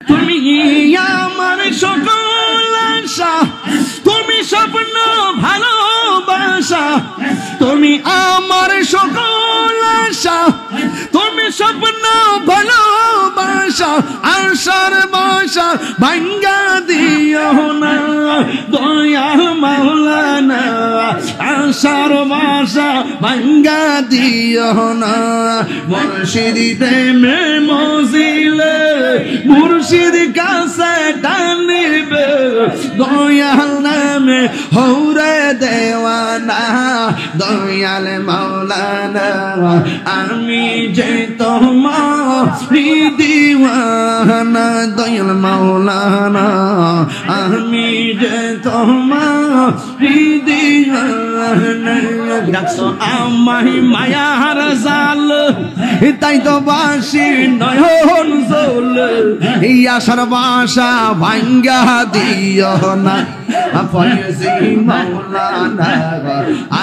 তুমি আমার সকল আশা, তুমি স্বপ্ন ভালোবাসা, তুমি আমার সকল আশা, তুমি স্বপ্ন ভালোবাসা, আশার বাসা ভাঙ্গা দিও না দয়াল মাওলানা, আশার বাসা ভাঙ্গা দিও না। মুর্শিদি প্রেমে মজিলে মুর্শিদ কাছে টানিবে, দয়াল নামে হৌরে দেওয়ানা দয়াল মাওলানা, আমি যে তোমার দিওয়ানা দয়াল মাওলানা, আমি যে তোমার দিওয়ানা। ডাকছো আমায় মায়ার জাল, তাই তো বাসি নয়ন জল, আশার বাসা ভাঙ্গা দিও না ফয়েজি মাওলানা,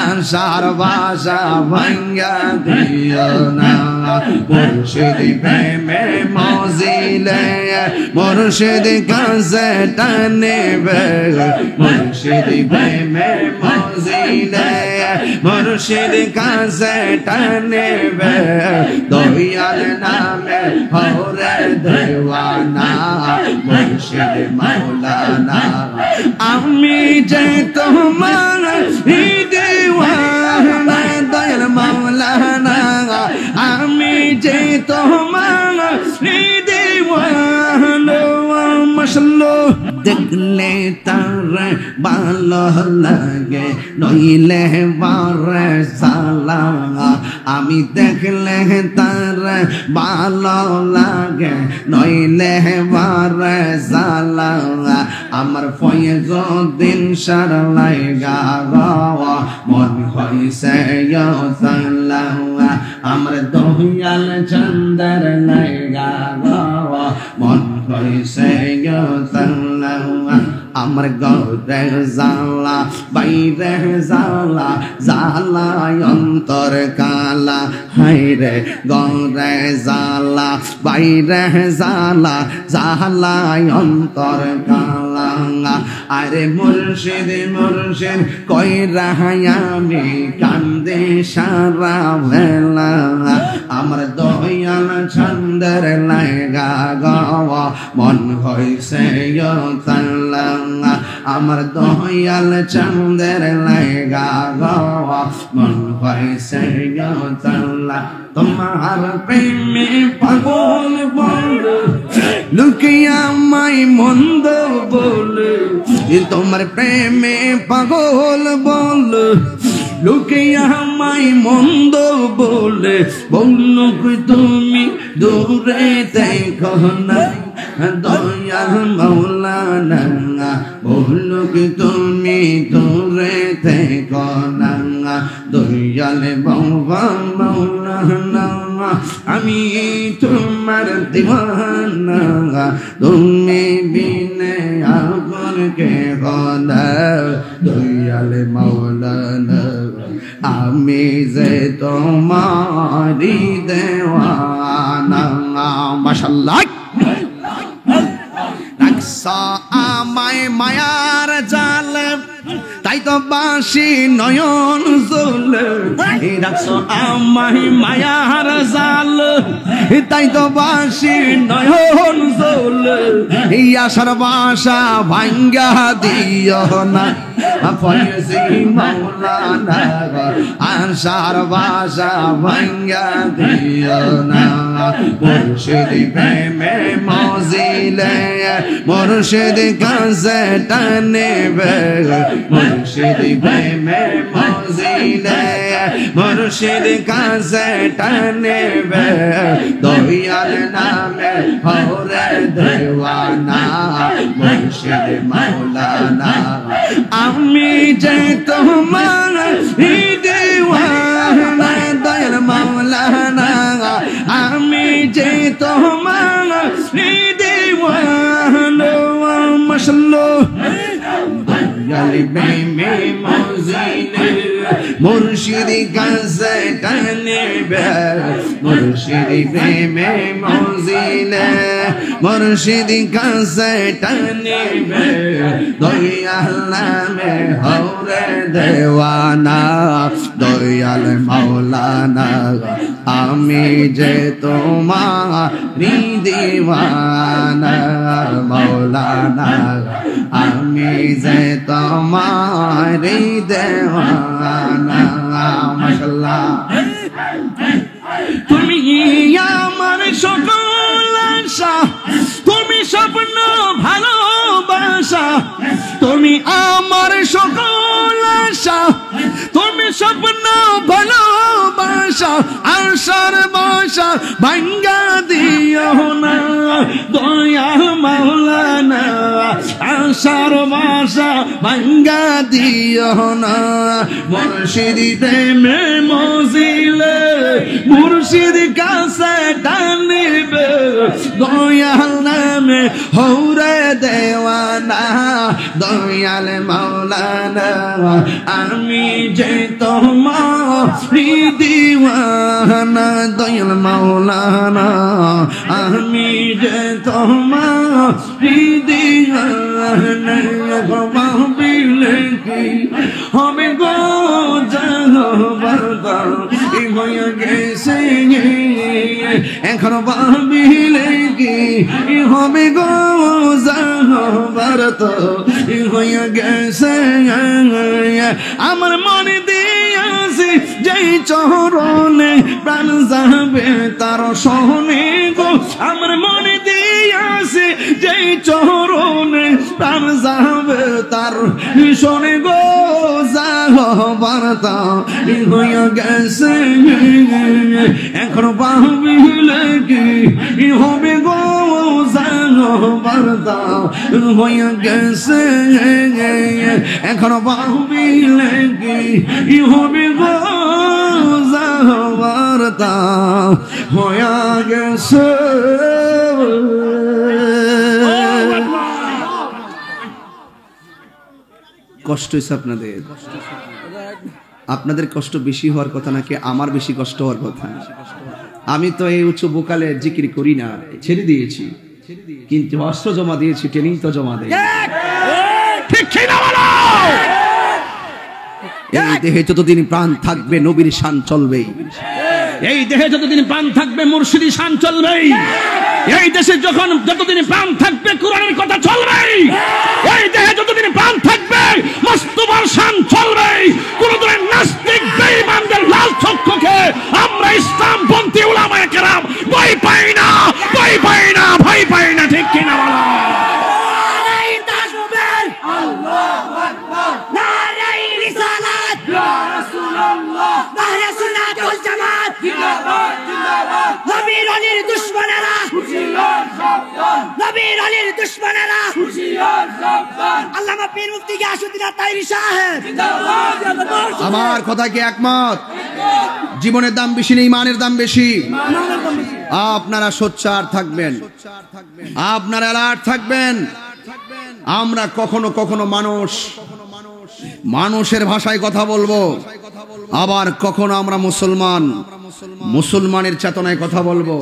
আশার বাসা ভাঙ্গা দিও না। মুর্শিদি প্রেমে মজিলে মুর্শিদ কাছে টানিবে, মুর্শিদি প্রেমে মজিলে মুর্শিদ কাছে টানিবে, দয়াল নামে হরে দেওয়ানা মুর্শিদ মাওলানা, আমি যে তোমার দিওয়ানা দয়াল মাওলানা, আমি যে তোমার দিওয়ানা। মাশাআল্লাহ দেখলে তার ভালো লাগে নইলে বারে সালা, আমি দেখলে তার ভালো লাগে নইলে বারে সালা, আমার ফয়েজউদ্দিন সার লাইগা মন হইছে সালা, আমার দয়াল চন্দ্র লাইগা মন হইছে সালা, আমার গৌরে জালা বাইরে জালা জালা অন্তর কালা, হাইরে গৌরে জালা বাইরে জালা জালা অন্তর কালা, আরে মুর্শিদ মুর্শিদ কইরা আমি কান্দে সারা বেলা, আমার দয়াল চন্দ্র লাইগা গাওয়া মন হইছে সালা, আমার দয়াল চন্দ্র লাইগা গাওয়া মন হইছে সালা। তোমার প্রেমে পাগল বলে লুকিয়া আমায় মন্দ বলে, তোমার প্রেমে পাগল বলে লুকিয়া আমায় মন্দ বলে, বলুক তুমি দূরে দেখো না দয়াল মাওলানা, বলুক তুমি দূরে দেখো না দয়াল বাবা মাওলানা, আমি তোমার দিওয়ানা, তুমি বিনে আপন কে খোদা দয়াল মাওলানা, আমি যে তোমারি দেওয়ানা। মাশাআল্লাহ রাখছো আমায় মায়ার জাল, তাই তো বাসি নয়ন জল, রাখছো আমায় মায়ার জাল, তাই তো বাসি নয়ন জল, আশার বাসা ভাঙ্গা দিও না ফয়েজি মাওলানা, আশার বাসা ভাঙ্গা দিও না। মুর্শিদি প্রেমে মজিলে মুর্শিদ কাছে টানিবে, মুর্শিদি প্রেমে মজিলে মুর্শিদ কাছে টানিবে, দয়াল নামে হরে দেওয়ানা মুর্শিদ মাওলানা, আমি যে তোমার দিওয়ানা দয়াল মাওলানা, আমি যে তোমার দিওয়ানা। মাশাআল্লাহ দয়াল প্রেমে মজিলে মুর্শিদ কাছে টানিবে মুর্শিদ প্রেমে মজিলে মুর্শিদ কাছে টানিবে দয়াল নামে হরে দেওয়ানা দয়াল মাওলানা আমি যে তোমারি দিওয়ানা মাওলানা আমি যে তোমারি দেওয়ানা মাশাআল্লাহ তুমি আমার সকল আশা তুমি স্বপ্ন ভালোবাসা তুমি আমার সকল আশা তুমি স্বপ্ন ভালোবাসা আশার বাসা ভাঙ্গা দিও না দয়া মাওলানা আশার বাসা ভাঙ্গা দিও না মুর্শিদ প্রেমে মজিলে মুর্শিদ কাছে টানিবে দয়াল নামে হরে দেওয়ানা দয়াল মাওলানা আমি যে তোমারি দিওয়ানা দয়াল মাওলানা আমি যে তোমারি দিওয়ানা ভাবিলে কি হবে গো জানো বারদা হয়ে গেছে এখনো ভাবিলে কি হবে গো জানো বারদা হয়ে গেছে আমার মনে দিয়েছি যেই চরণে প্রাণ যাবে তার সহনে গো আমার মনে দিয়েছি যেই চরণে প্রাণ যাবে তার শোনে গো যাও বার্তা হয়ে গেছে এখন ভাবিলে কি হবে গো যাও বার্তা হয়ে গেছে এখন ভাবিলে কি হবে গো যাও বার্তা হয়ে গেছে কষ্ট হয়েছে আপনাদের আপনাদের কষ্ট বেশি হওয়ার কথা নাকি আমার বেশি কষ্ট হওয়ার কথা আমি তো এই উচ্চ বোকালে জিকির করি না ছেড়ে দিয়েছি কিন্তু অস্ত্র জমা দিয়েছি ট্রেনিং তো জমা দেই ঠিক কি না বলো এই দেহে যতদিন প্রাণ থাকবে নবীর শান চলবে এই দেহে যতদিন প্রাণ থাকবে মুর্শিদি শান চলবে এই দেশে যখন যতদিন প্রাণ থাকবে কোরআনের কথা চলবে এই দেহে যতদিন প্রাণ থাকবে মুস্তাফার শান চলবে কোন ধরনের নাস্তিক বেঈমানদের লাল চক্ষুকে আমরা ইসলামপন্থী উলামায়ে কেরাম ভয় পাই না ভয় পাই না ঠিক কি না বলো নারায়ে তাকবীর আল্লাহু আকবার নারায়ে রিসালাত ইয়া রাসূলুল্লাহ আহলে সুন্নাত ওয়াল জামাত জিন্দাবাদ জিন্দাবাদ নবীর আলীর দুশমনেরা হুশিয়ার সাবধান নবীর আলীর দুশমনেরা হুশিয়ার সাবধান আল্লামা পীর মুফতি গিয়াসউদ্দিন আত-তাহেরি সাহেব জিন্দাবাদ আমার কথা কি একমত জীবনের দাম বেশি না ঈমানের দাম বেশি আপনারা সোচ্চার থাকবেন আপনারা অ্যালার্ট থাকবেন আমরা কখনো কখনো মানুষের ভাষায় কথা বলবো আবার কখনো আমরা মুসলমানের চেতনায় কথা বলবো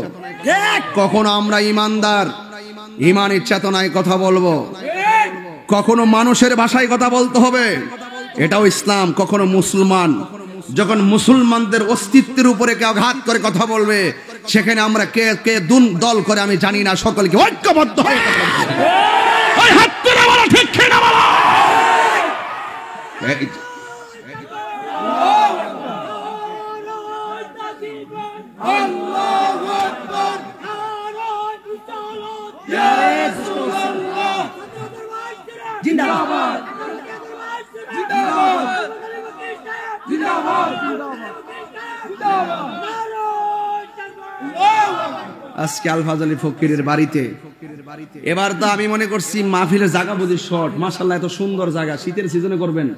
কখনো আমরা ঈমানদার ঈমানের চেতনায় কথা বলবো কখনো মানুষের ভাষায় কথা বলতে হবে এটাও ইসলাম কখনো মুসলমান যখন মুসলমানদের অস্তিত্বের উপরে কেউ আঘাত করে কথা বলবে সেখানে আমরা কে কে দল করে আমি জানি না সকলকে ঐক্যবদ্ধ হয়ে ওই হাত তুলে বলো ঠিক কি না বলো আল্লাহু আকবার ইয়া রাসূলুল্লাহ জিন্দাবাদ জিন্দাবাদ জিন্দাবাদ আজকে আল ফাজলি ফকিরের বাড়িতে এবার তো আমি মনে করছি মাহফিলের জায়গা বুঝি শর্ট মাশাআল্লাহ এত সুন্দর জায়গা শীতের সিজনে করবেন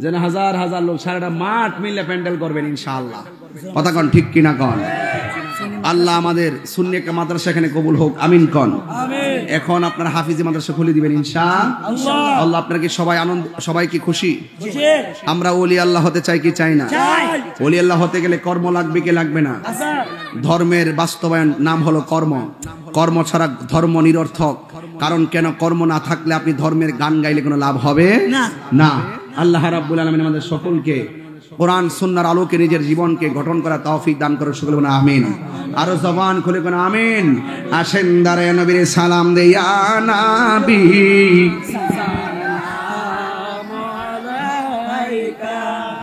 যেন হাজার হাজার লোক সারাটা মাঠ মিলে প্যান্ডেল করবেন ইনশাআল্লাহ কথা কোন ঠিক কিনা কোন আল্লাহ আমাদের সুন্নি মাদ্রাসা এখানে কবুল হোক আমিন কোন এখন আপনার হাফিজি মাদ্রাসা খুলে দিবেন ইনশাআল্লাহ। আল্লাহ আপনাকে সবাই আনন্দ, সবাই কি খুশি? আমরা ওলি আল্লাহ হতে চাই কি চাই না? ওলি আল্লাহ হতে গেলে কর্ম লাগবে কি লাগবে না? ধর্মের বাস্তবায়ন নাম হলো কর্ম। কর্ম ছাড়া ধর্ম নিরর্থক। কারণ কেন? কর্ম না থাকলে আপনি ধর্মের গান গাইলে কোনো লাভ হবে না। আল্লাহ রাব্বুল আলামিন আমাদের সকলকে কোরআন সুন্নাহর আলোকে নিজের জীবনকে গঠন করা তৌফিক দান করুন। সকলে বলুন আমিন। আরো জবান খুলে বলুন আমিন। আসেন দাঁড়ায় নবীর সালাম দেয়া নবী।